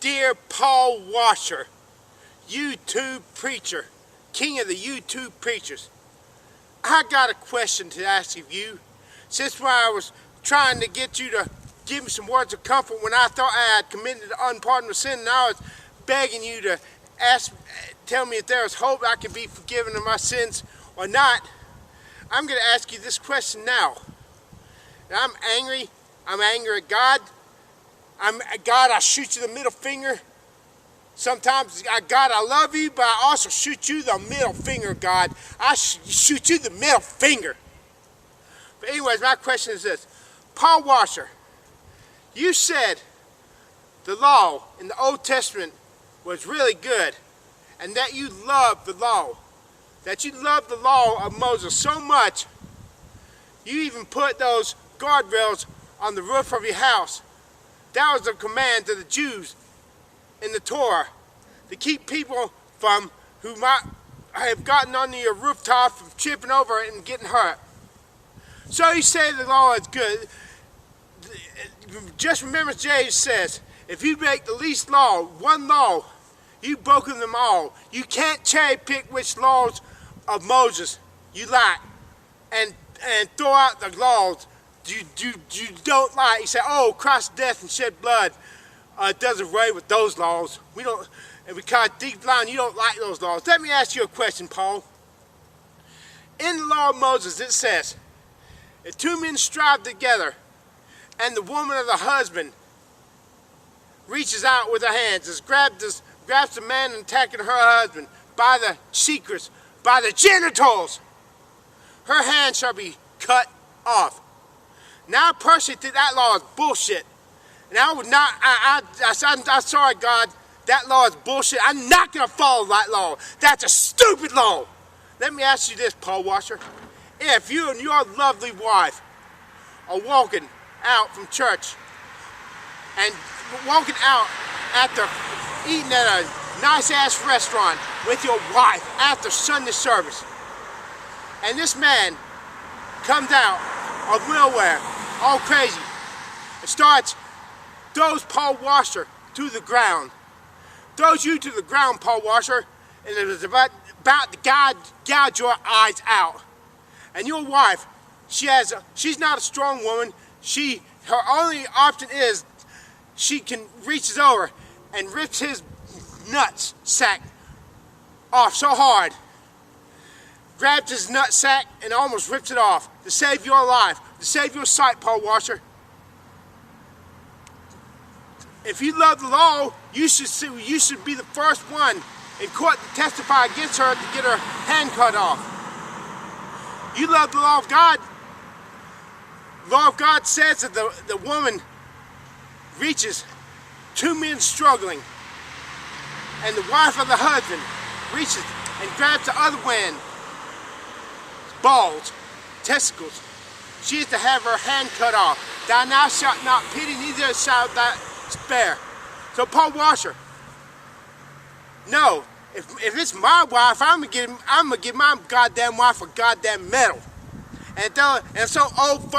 Dear Paul Washer, YouTube preacher, king of the YouTube preachers, I got a question to ask of you. Since when I was trying to get you to give me some words of comfort when I thought I had committed unpardonable sin, and I was begging you to tell me if there was hope I could be forgiven of my sins or not, I'm going to ask you this question now. And I'm angry at God. God, I shoot you the middle finger. Sometimes, God, I love you, but I also shoot you the middle finger, God. I shoot you the middle finger. But anyways, my question is this. Paul Washer, you said the law in the Old Testament was really good, and that you loved the law. That you loved the law of Moses so much, you even put those guardrails on the roof of your house. That was a command to the Jews in the Torah, to keep people from who might have gotten onto your rooftop from tripping over it and getting hurt. So you say the law is good. Just remember James says, if you break the least law, one law, you've broken them all. You can't cherry pick which laws of Moses you like and throw out the laws you don't like. You say, oh, Christ's death and shed blood does away with those laws. We don't, and because deep down you don't like those laws. Let me ask you a question, Paul. In the law of Moses it says, if two men strive together and the woman or the husband reaches out with her hands, grabs the man and attacking her husband by the secrets, by the genitals, her hand shall be cut off. Now I personally think that law is bullshit. And I would not, I'm sorry God, that law is bullshit. I'm not going to follow that law. That's a stupid law. Let me ask you this, Paul Washer. If you and your lovely wife are walking out from church and walking out after eating at a nice-ass restaurant with your wife after Sunday service, and this man comes out of nowhere, all crazy, and throws Paul Washer to the ground. Throws you to the ground, Paul Washer, and it was about to gouge your eyes out. And your wife, she's not a strong woman. Her only option is she reaches over and rips his nut sack off so hard, grabs his nut sack and almost rips it off to save your life, to save your sight, Paul Washer. If you love the law, you should be the first one in court to testify against her to get her hand cut off. You love the law of God. The law of God says that the woman reaches two men struggling, and the wife of the husband reaches and grabs the other man's balls, testicles. She is to have her hand cut off. Thou now shalt not pity, neither shalt thou spare. So Paul Washer, no, if it's my wife, I'm gonna give my goddamn wife a goddamn medal. And so old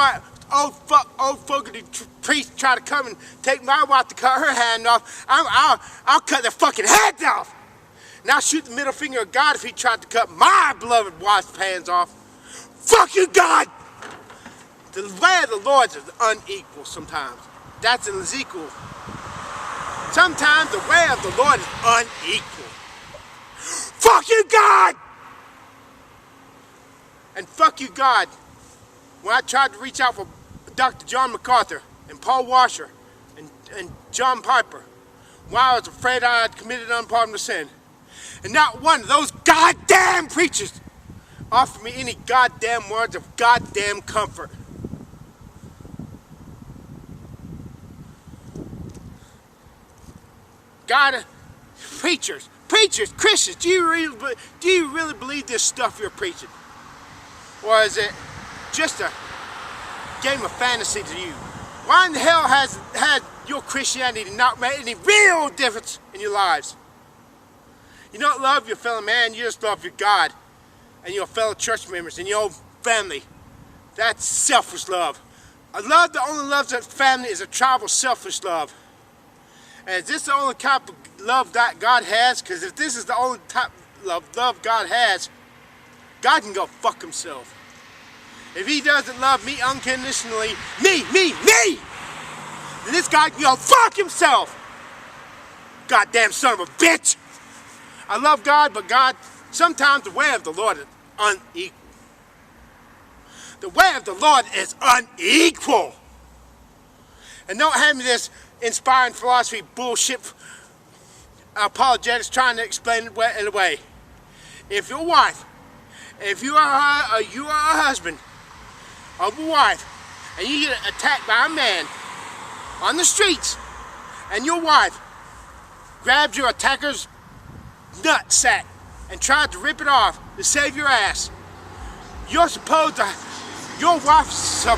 fuckity priest try to come and take my wife to cut her hand off, I'll cut their fucking heads off. And I'll shoot the middle finger of God if he tried to cut my beloved wife's hands off. Fuck you, God! The way of the Lord is unequal sometimes. That's in Ezekiel. Sometimes the way of the Lord is unequal. Fuck you, God! And fuck you, God. When I tried to reach out for Dr. John MacArthur and Paul Washer and John Piper, while I was afraid I had committed unpardonable sin, and not one of those goddamn preachers offered me any goddamn words of goddamn comfort. God, preachers, Christians, do you really believe this stuff you're preaching? Or is it just a game of fantasy to you? Why in the hell has your Christianity not made any real difference in your lives? You don't love your fellow man, you just love your God and your fellow church members and your own family. That's selfish love. A love that only loves that family is a tribal selfish love. And is this the only type of love that God has? Because if this is the only type of love God has, God can go fuck himself. If he doesn't love me unconditionally, me, then this guy can go fuck himself. Goddamn son of a bitch. I love God, but God, sometimes the way of the Lord is unequal. The way of the Lord is unequal. And don't hand me this inspiring philosophy bullshit apologetics trying to explain it in a way. If your wife, if you are a husband of a wife, and you get attacked by a man on the streets, and your wife grabs your attacker's nut sack and tries to rip it off to save your ass, your wife's